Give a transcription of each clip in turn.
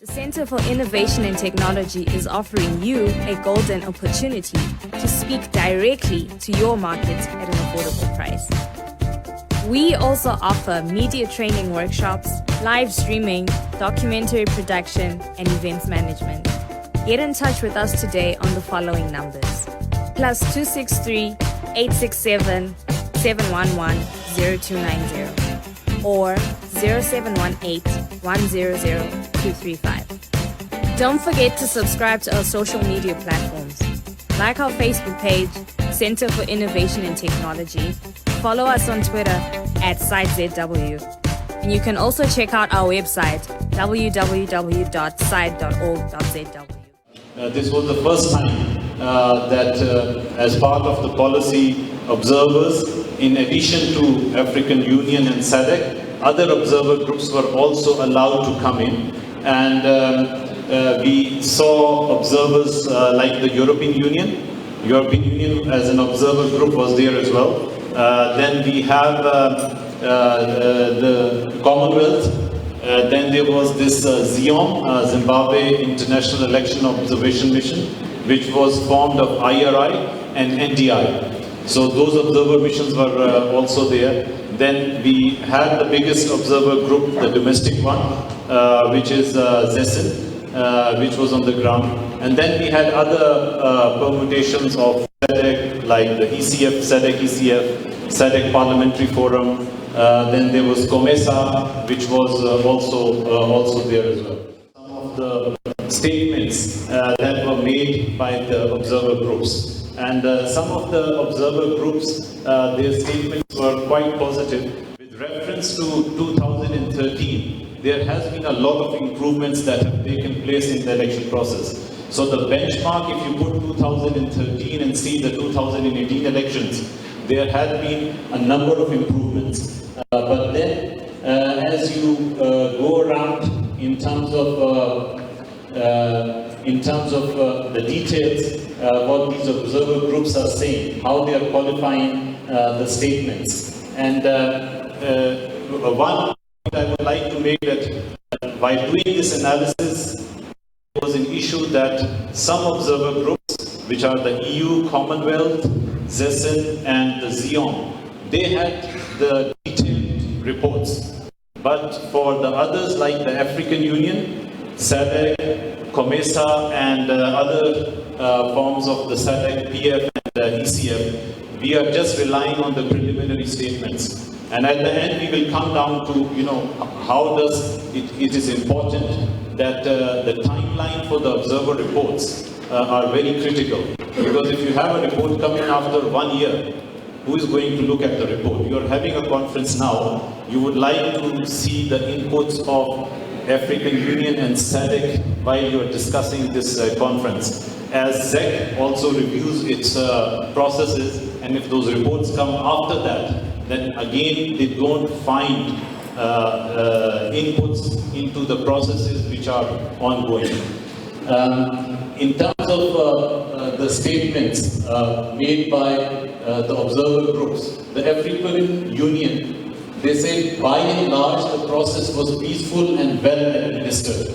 The Center for Innovation and Technology is offering you a golden opportunity to speak directly to your market at an affordable price. We also offer media training workshops, live streaming, documentary production, and events management. Get in touch with us today on the following numbers: +263 867 711 0290 or 0718 100 235. Don't forget to subscribe to our social media platforms. Like our Facebook page, Center for Innovation and Technology. Follow us on Twitter @SiteZW. And you can also check out our website, www.site.org.zw. This was the first time that as part of the policy observers, in addition to African Union and SADC, other observer groups were also allowed to come in. And we saw observers like the European Union. European Union as an observer group was there as well. Then we have the Commonwealth. Then there was this ZEOM, Zimbabwe International Election Observation Mission, which was formed of IRI and NDI. So those observer missions were also there. Then we had the biggest observer group, the domestic one, which is ZESN, which was on the ground. And then we had other permutations of SADC, like the ECF, SADC ECF, SADC Parliamentary Forum. Then there was COMESA, which was also there as well. Some of the statements that were made by the observer groups. And some of the observer groups, their statements were quite positive. With reference to 2013, there has been a lot of improvements that have taken place in the election process. So the benchmark, if you put 2013 and see the 2018 elections, there had been a number of improvements. But then, as you go around in terms of the details, what these observer groups are saying, how they are qualifying the statements. And one point I would like to make that by doing this analysis, there was an issue that some observer groups, which are the EU, Commonwealth, ZESN, and the ZEOM, they had the detailed reports. But for the others, like the African Union, SADC, COMESA, and other forms of the SADC, PF, and ECF, we are just relying on the preliminary statements. And at the end, we will come down to, how does it is important that the timeline for the observer reports are very critical. Because if you have a report coming after 1 year, who is going to look at the report? You are having a conference now. You would like to see the inputs of African Union and SADC while you are discussing this conference. As ZEC also reviews its processes, and if those reports come after that, then again they don't find inputs into the processes which are ongoing. In terms of the statements made by the observer groups, the African Union, they say by and large the process was peaceful and well administered.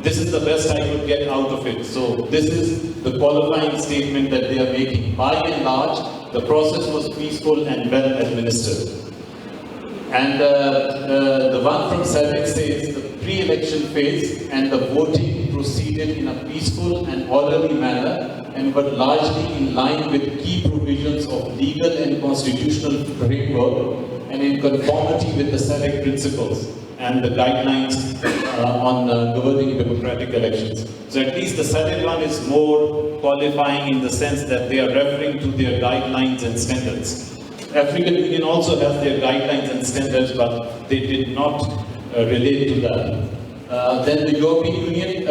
This is the best I could get out of it. So this is the qualifying statement that they are making. By and large, the process was peaceful and well administered. And the one from SADC says the pre-election phase and the voting proceeded in a peaceful and orderly manner and were largely in line with key provisions of legal and constitutional framework and in conformity with the SADC principles and the guidelines on governing democratic elections. So at least the SADC one is more qualifying in the sense that they are referring to their guidelines and standards. African Union also has their guidelines and standards, but they did not relate to that. Then the European Union,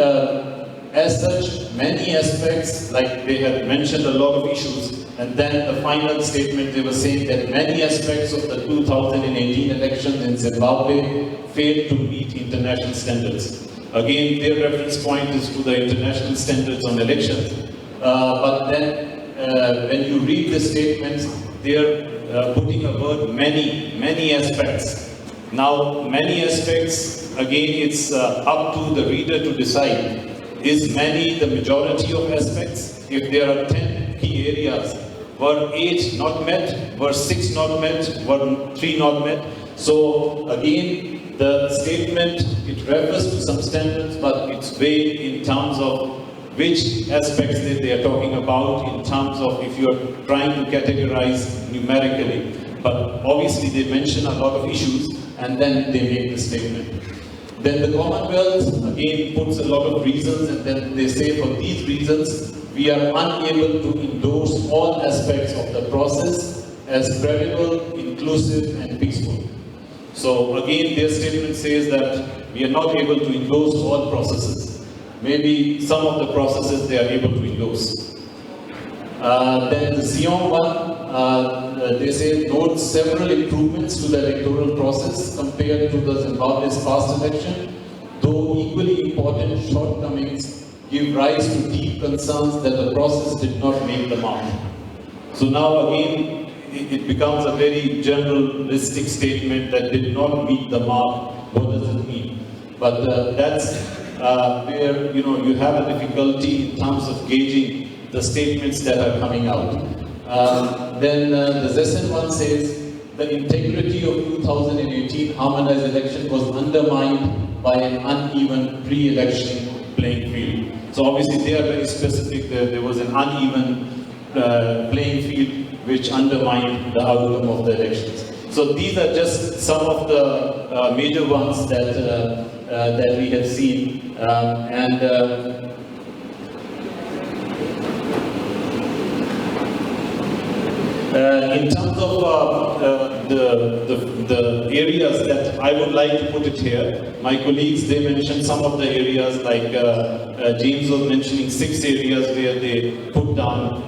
as such, many aspects, like they have mentioned a lot of issues, and then the final statement, they were saying that many aspects of the 2018 elections in Zimbabwe failed to meet international standards. Again, their reference point is to the international standards on elections. But then, when you read the statements, they are putting a word many aspects. Now, many aspects, again, it's up to the reader to decide. Is many the majority of aspects? If there are 10 key areas, were 8 not met, were 6 not met, were 3 not met? So again, the statement, it refers to some standards, but it's vague in terms of which aspects that they are talking about, in terms of if you're trying to categorize numerically. But obviously they mention a lot of issues and then they make the statement. Then the Commonwealth again puts a lot of reasons, and then they say for these reasons we are unable to endorse all aspects of the process as credible, inclusive and peaceful. So again their statement says that we are not able to endorse all processes. Maybe some of the processes they are able to endorse. Then the Sion one, they say notes several improvements to the electoral process compared to the Zimbabwe's past election, though equally important shortcomings give rise to deep concerns that the process did not make the mark. So now again, it becomes a very generalistic statement that did not meet the mark. What does it mean? But that's where you have a difficulty in terms of gauging the statements that are coming out. Then the ZESN one says the integrity of 2018 harmonized election was undermined by an uneven pre-election playing field. So obviously they are very specific. There was an uneven playing field which undermined the outcome of the elections. So these are just some of the major ones that we have seen, in terms of the areas that I would like to put it here, my colleagues, they mentioned some of the areas, like James was mentioning 6 areas where they put down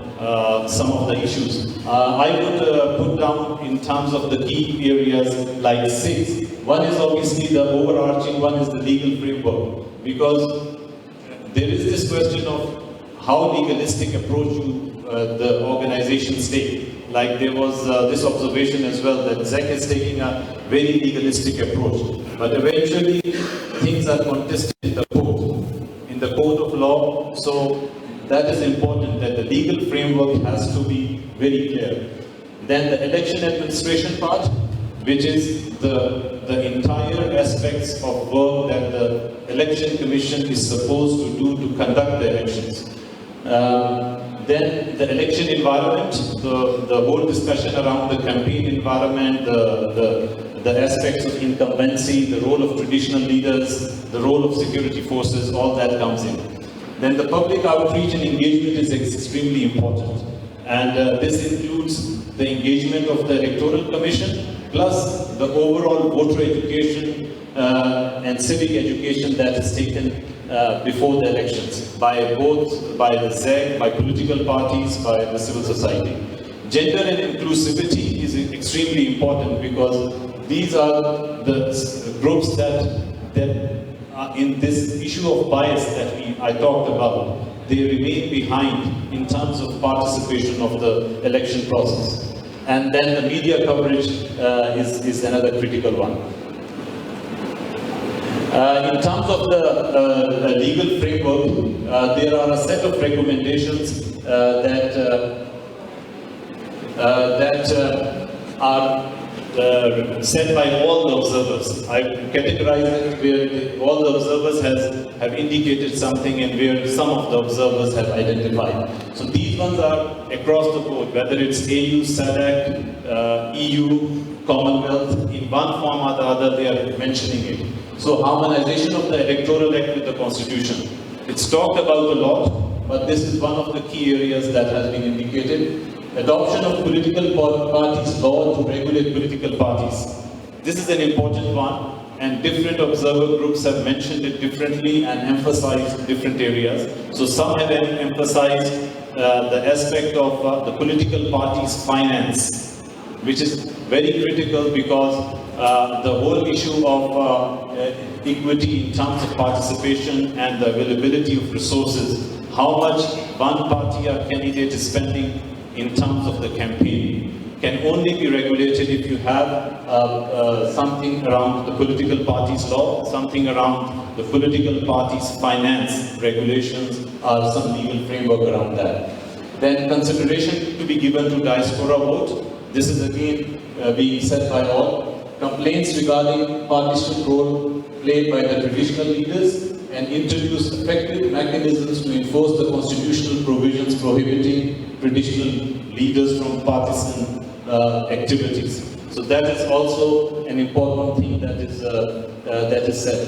some of the issues. I would put down in terms of the key areas like 6. One is obviously the overarching one is the legal framework, because there is this question of how legalistic approach the organizations take. Like there was this observation as well that ZEC is taking a very legalistic approach, but eventually things are contested in the court of law. So that is important, that the legal framework has to be very clear. Then the election administration part, which is the entire aspects of work that the election commission is supposed to do to conduct the elections. Then the election environment, the whole discussion around the campaign environment, the aspects of incumbency, the role of traditional leaders, the role of security forces, all that comes in. Then the public outreach and engagement is extremely important. And this includes the engagement of the Electoral Commission, plus the overall voter education and civic education that is taken before the elections by the ZEC, by political parties, by the civil society. Gender and inclusivity is extremely important, because these are the groups that in this issue of bias that I talked about, they remain behind in terms of participation of the election process. And then the media coverage is another critical one. In terms of the legal framework, there are a set of recommendations that are set by all the observers. I categorize it where all the observers have indicated something and where some of the observers have identified. So these ones are across the board, whether it's AU, SADC, EU, Commonwealth, in one form or the other they are mentioning it. So harmonization of the Electoral Act with the Constitution. It's talked about a lot, but this is one of the key areas that has been indicated. Adoption of political parties law to regulate political parties. This is an important one, and different observer groups have mentioned it differently and emphasized different areas. So some have emphasized the aspect of the political parties' finance, which is very critical, because the whole issue of equity in terms of participation and the availability of resources, how much one party or candidate is spending in terms of the campaign. can only be regulated if you have something around the political parties law, something around the political parties finance regulations, or some legal framework around that. Then consideration to be given to diaspora vote. This is again being said by all. Complaints regarding partition role played by the traditional leaders and introduce effective mechanisms to enforce the constitutional provisions prohibiting traditional leaders from partisan activities. So that is also an important thing that is said.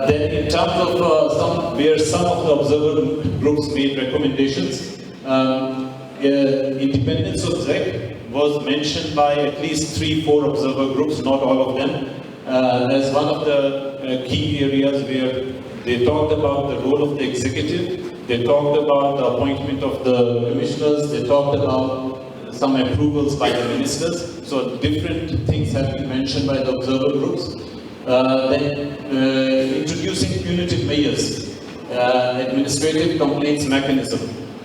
Then in terms of some of the observer groups made recommendations, independence of ZEC was mentioned by at least 3-4 observer groups, not all of them, as one of the key areas where they talked about the role of the executive, they talked about the appointment of the commissioners, they talked about some approvals by the ministers. So different things have been mentioned by the observer groups. Then introducing punitive measures, administrative complaints mechanism.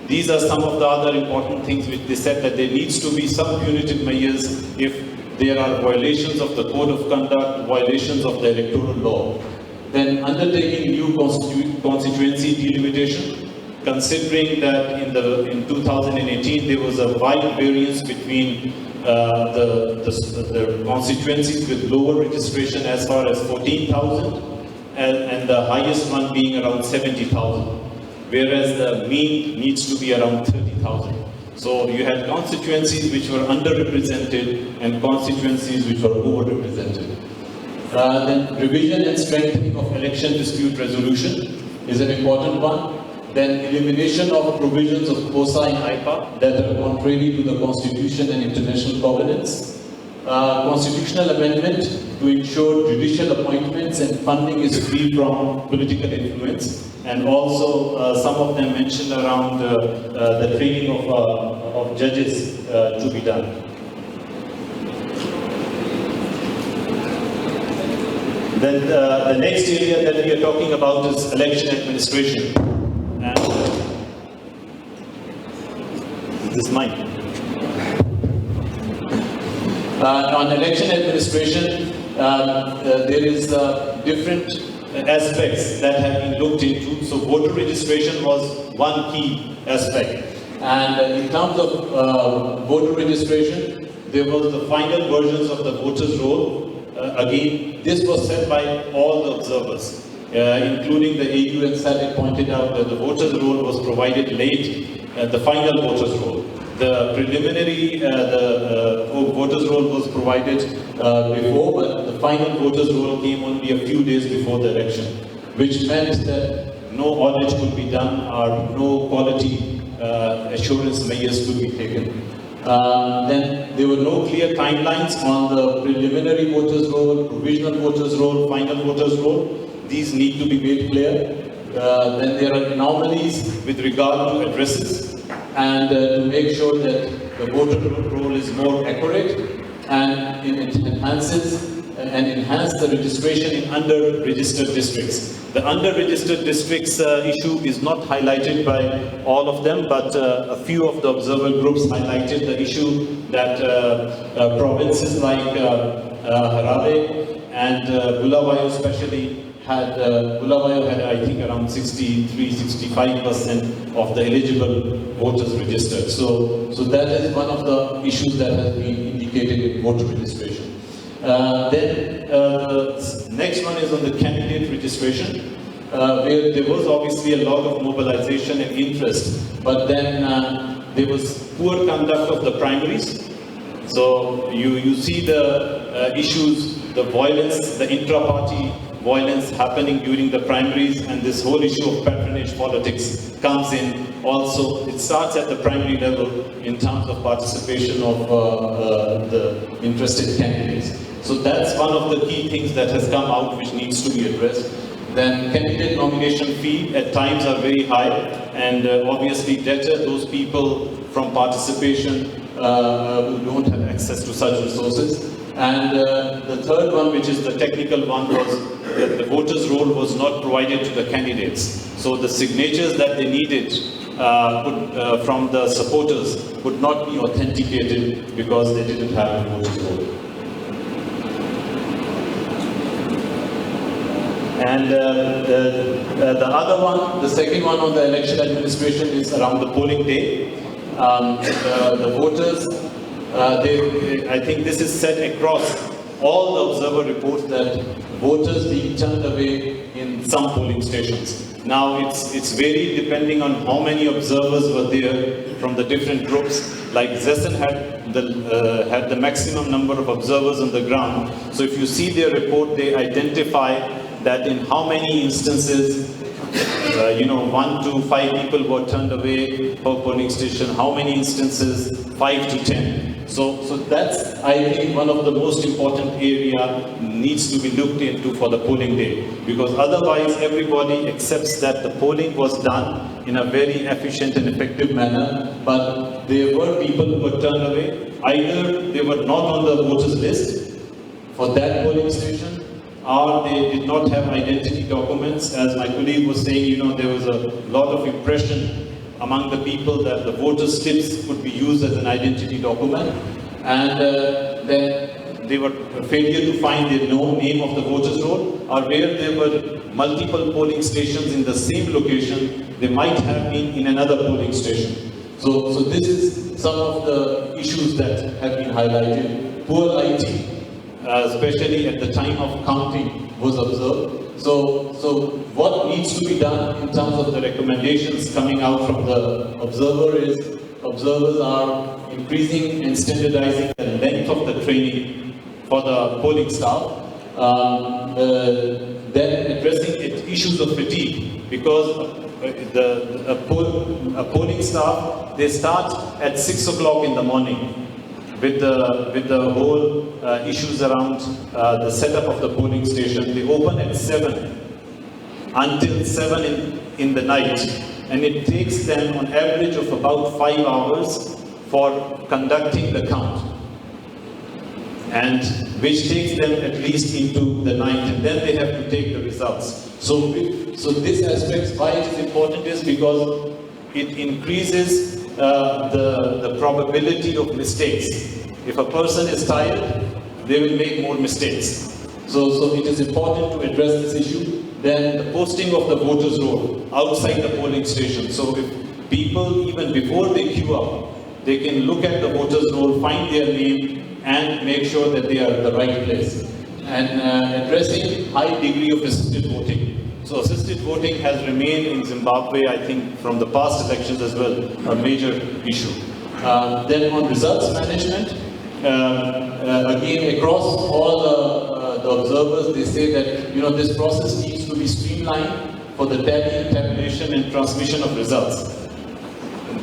These are some of the other important things which they said that there needs to be some punitive measures if there are violations of the code of conduct, violations of the electoral law. Then undertaking new constituency delimitation, considering that in 2018 there was a wide variance between the constituencies with lower registration as far as 14,000 and the highest one being around 70,000, whereas the mean needs to be around 30,000. So you had constituencies which were underrepresented and constituencies which were overrepresented. Then revision and strengthening of election dispute resolution is an important one. Then elimination of provisions of COSA in IPA that are contrary to the Constitution and international covenants. Constitutional amendment to ensure judicial appointments and funding is free from political influence. And also some of them mentioned around the training of judges to be done. Then the next area that we are talking about is election administration. And is this mine? On election administration, there is different aspects that have been looked into. So voter registration was one key aspect. And in terms of voter registration, there was the final versions of the voters' roll. Again, this was set by all the observers. Including the AU and SADC pointed out that the voters' roll was provided late, the final voters' roll. The preliminary voters' roll was provided before, but the final voters' roll came only a few days before the election, which meant that no audit could be done or no quality assurance measures could be taken. Then there were no clear timelines on the preliminary voters' roll, provisional voters' roll, final voters' roll. These need to be made clear. Then there are anomalies with regard to addresses, and to make sure that the voter roll is more accurate and it enhances the registration in under-registered districts. The under-registered districts issue is not highlighted by all of them, but a few of the observer groups highlighted the issue that provinces like Harare and Bulawayo especially Bulawayo had, I think, around 63-65% of the eligible voters registered. So that is one of the issues that has been indicated in voter registration. Then the next one is on the candidate registration, where there was obviously a lot of mobilization and interest, but then there was poor conduct of the primaries. So you see the issues, the violence, the intra-party violence happening during the primaries, and this whole issue of patronage politics comes in also. It starts at the primary level in terms of participation of the interested candidates. So that's one of the key things that has come out which needs to be addressed. Then candidate nomination fee at times are very high, and obviously deter those people from participation who don't have access to such resources. And the third one, which is the technical one, was that the voters' roll was not provided to the candidates. So the signatures that they needed from the supporters could not be authenticated because they didn't have a voters' roll. And the other one, the second one on the election administration is around the polling day. The voters, I think this is set across all the observer reports that voters being turned away in some polling stations. Now it's varied depending on how many observers were there from the different groups. Like ZESN had the maximum number of observers on the ground. So if you see their report, they identify that in how many instances 1 to 5 people were turned away per polling station, how many instances 5 to 10. So that's, I think, one of the most important area needs to be looked into for the polling day, because otherwise everybody accepts that the polling was done in a very efficient and effective manner, but there were people who were turned away. Either they were not on the voters list for that polling station, or they did not have identity documents. As my colleague was saying, there was a lot of impression among the people that the voter slips could be used as an identity document, and then they were failure to find the name of the voters roll, or where there were multiple polling stations in the same location, they might have been in another polling station. So this is some of the issues that have been highlighted. Poor IT, especially at the time of counting, was observed. So what needs to be done in terms of the recommendations coming out from the observer is, observers are increasing and standardizing the length of the training for the polling staff. Then addressing issues of fatigue, because a polling staff, they start at 6 o'clock in the morning. With the whole issues around the setup of the polling station. They open at 7 until 7 in the night, and it takes them on average of about 5 hours for conducting the count, and which takes them at least into the night, and then they have to take the results. So this aspect, why it is important, is because it increases the probability of mistakes. If a person is tired, they will make more mistakes. So it is important to address this issue. Then the posting of the voters roll outside the polling station. So if people, even before they queue up, they can look at the voters roll, find their name, and make sure that they are at the right place. And addressing high degree of assisted voting. So assisted voting has remained in Zimbabwe, I think, from the past elections as well, a major issue. Then on results management, again, across all the observers, they say that this process needs to be streamlined for the tabulation and transmission of results.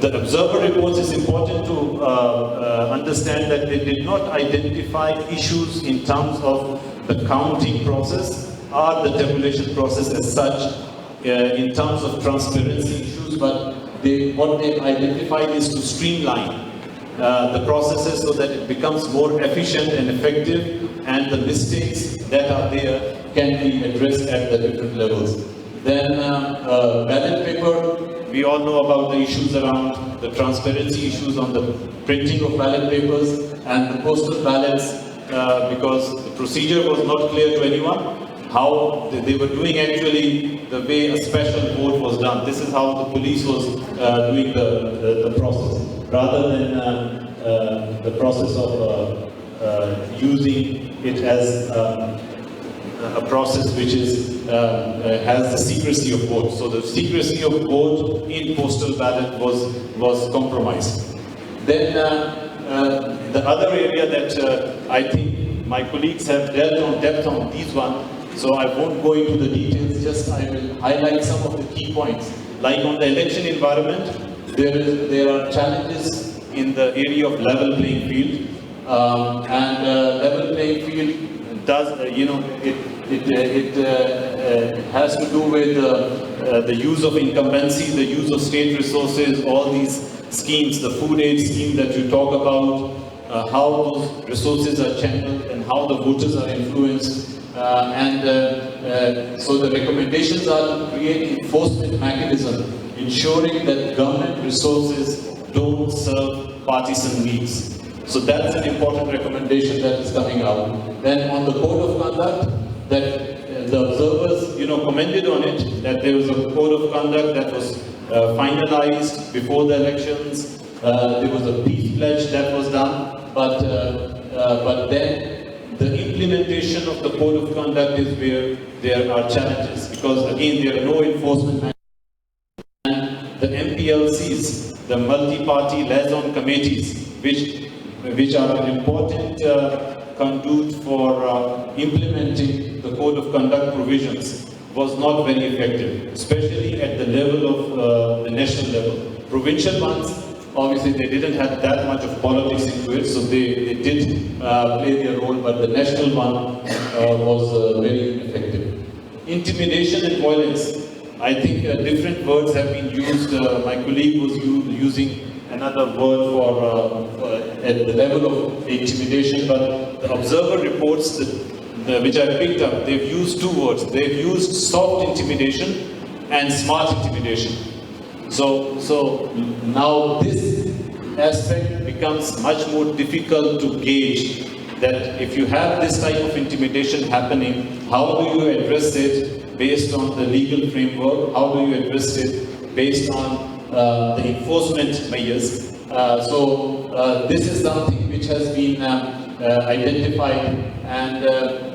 The observer reports, is important to understand that they did not identify issues in terms of the counting process or the tabulation process as such, in terms of transparency issues, but what they've identified is to streamline the processes so that it becomes more efficient and effective, and the mistakes that are there can be addressed at the different levels. Then ballot paper, we all know about the issues around the transparency issues on the printing of ballot papers and the postal ballots, because the procedure was not clear to anyone. How they were doing actually the way a special vote was done. This is how the police was doing the process, rather than the process of using it as a process which is has the secrecy of vote. So the secrecy of vote in postal ballot was compromised. Then the other area that I think my colleagues have dealt on depth on these one. So I won't go into the details, just I will highlight some of the key points. Like on the election environment, there are challenges in the area of level playing field. And level playing field does, it has to do with the use of incumbency, the use of state resources, all these schemes, the food aid scheme that you talk about, how those resources are channeled and how the voters are influenced. So the recommendations are to create enforcement mechanism, ensuring that government resources don't serve partisan needs. So that's an important recommendation that is coming out. Then on the code of conduct, that the observers, commented on it, that there was a code of conduct that was finalized before the elections. There was a peace pledge that was done, but then the implementation of the code of conduct is where there are challenges, because again there are no enforcement mechanisms. And the MPLCs, the multi-party liaison committees, which are an important conduit for implementing the code of conduct provisions, was not very effective, especially at the level of the national level. Provincial ones, obviously they didn't have that much of politics into it, so they did play their role, but the national one was very ineffective. Intimidation and violence. I think different words have been used. My colleague was using another word for at the level of intimidation, but the observer reports which I picked up, they've used two words. They've used soft intimidation and smart intimidation. So now this aspect becomes much more difficult to gauge, that if you have this type of intimidation happening, how do you address it based on the legal framework? How do you address it based on the enforcement measures? This is something which has been identified, and the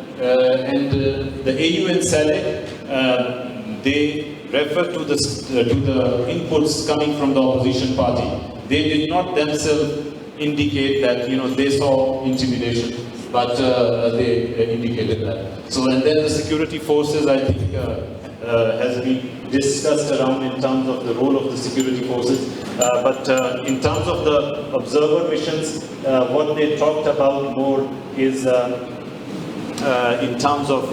AU and SALEC, they refer to the inputs coming from the opposition party. They did not themselves indicate that they saw intimidation, but they indicated that. So, and then the security forces, I think, has been discussed around in terms of the role of the security forces. But in terms of the observer missions, what they talked about more is in terms of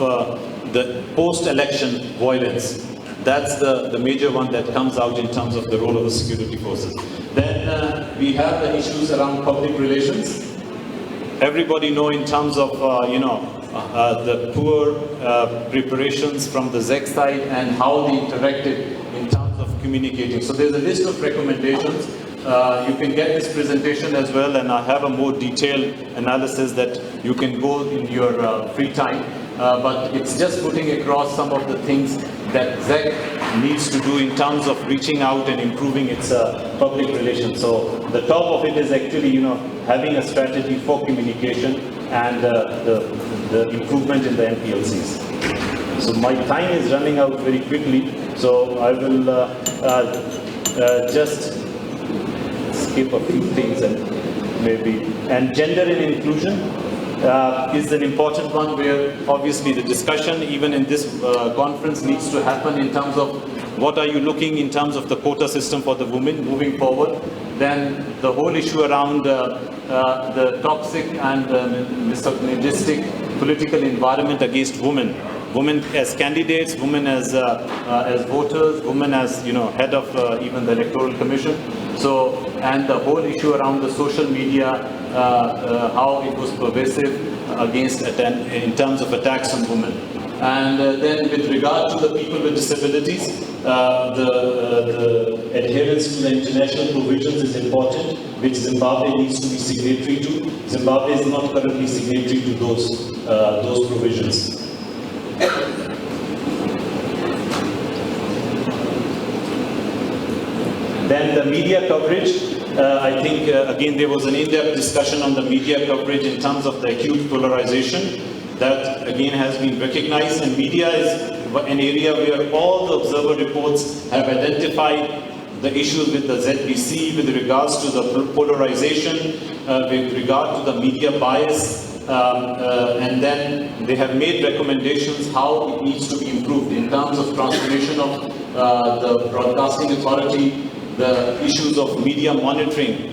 the post-election violence. That's the major one that comes out in terms of the role of the security forces. Then we have the issues around public relations. Everybody know in terms of the poor preparations from the ZEC side and how they interacted in terms of communicating. So there's a list of recommendations. You can get this presentation as well, and I have a more detailed analysis that you can go in your free time. But it's just putting across some of the things that ZEC needs to do in terms of reaching out and improving its public relations. So the top of it is actually, having a strategy for communication and the improvement in the MPLCs. So my time is running out very quickly, so I will just skip a few things and gender and inclusion is an important one, where obviously the discussion even in this conference needs to happen in terms of what are you looking in terms of the quota system for the women moving forward. Then the whole issue around the toxic and misogynistic political environment against women. Women as candidates, women as voters, women as head of even the Electoral Commission. So, and the whole issue around the social media, how it was pervasive against in terms of attacks on women. And then with regard to the people with disabilities, the adherence to the international provisions is important, which Zimbabwe needs to be signatory to. Zimbabwe is not currently signatory to those provisions. Then the media coverage. I think, again, there was an in-depth discussion on the media coverage in terms of the acute polarization. That, again, has been recognized, and media is an area where all the observer reports have identified the issues with the ZBC, with regards to the polarization, with regard to the media bias, and then they have made recommendations how it needs to be improved in terms of transformation of the broadcasting authority, the issues of media monitoring,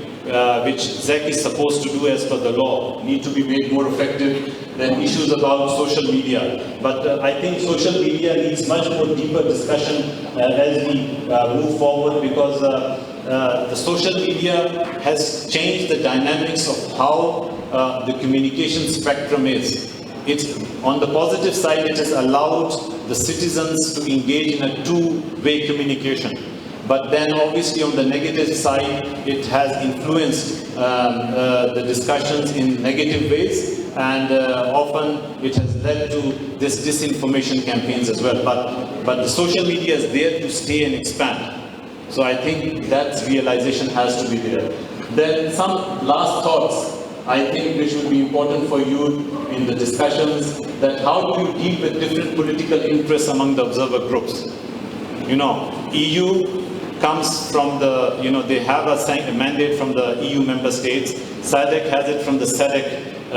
which ZEC is supposed to do as per the law, need to be made more effective. Then issues about social media. But I think social media needs much more deeper discussion as we move forward, because the social media has changed the dynamics of how the communication spectrum is. It's, on the positive side, it has allowed the citizens to engage in a two-way communication. But then obviously on the negative side, it has influenced the discussions in negative ways, and often it has led to this disinformation campaigns as well. But the social media is there to stay and expand. So I think that realization has to be there. Then some last thoughts, I think, which will be important for you in the discussions, that how do you deal with different political interests among the observer groups? You know, EU comes from the, they have a mandate from the EU member states. SADC has it from the SADC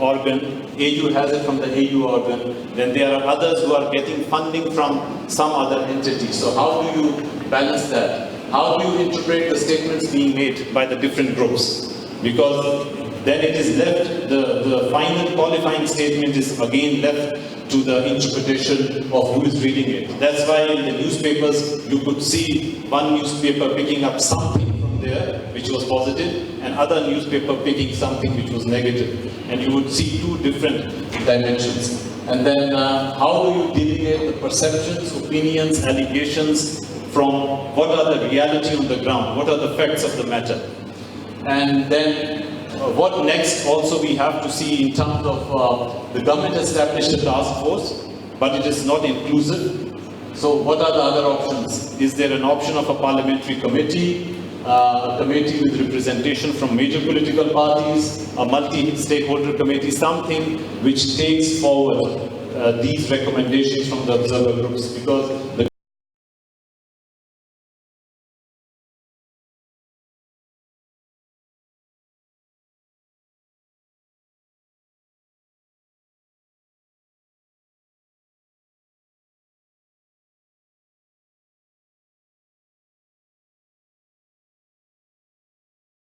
organ. AU has it from the AU organ. Then there are others who are getting funding from some other entity. So how do you balance that? How do you interpret the statements being made by the different groups? Because then it is left, the final qualifying statement is again left to the interpretation of who is reading it. That's why in the newspapers you could see one newspaper picking up something from there which was positive, and other newspaper picking something which was negative. And you would see two different dimensions. And then how do you delineate the perceptions, opinions, allegations from what are the reality on the ground, what are the facts of the matter? And then what next also we have to see in terms of the government established a task force, but it is not inclusive. So what are the other options? Is there an option of a parliamentary committee, a committee with representation from major political parties, a multi-stakeholder committee, something which takes forward these recommendations from the observer groups? Because the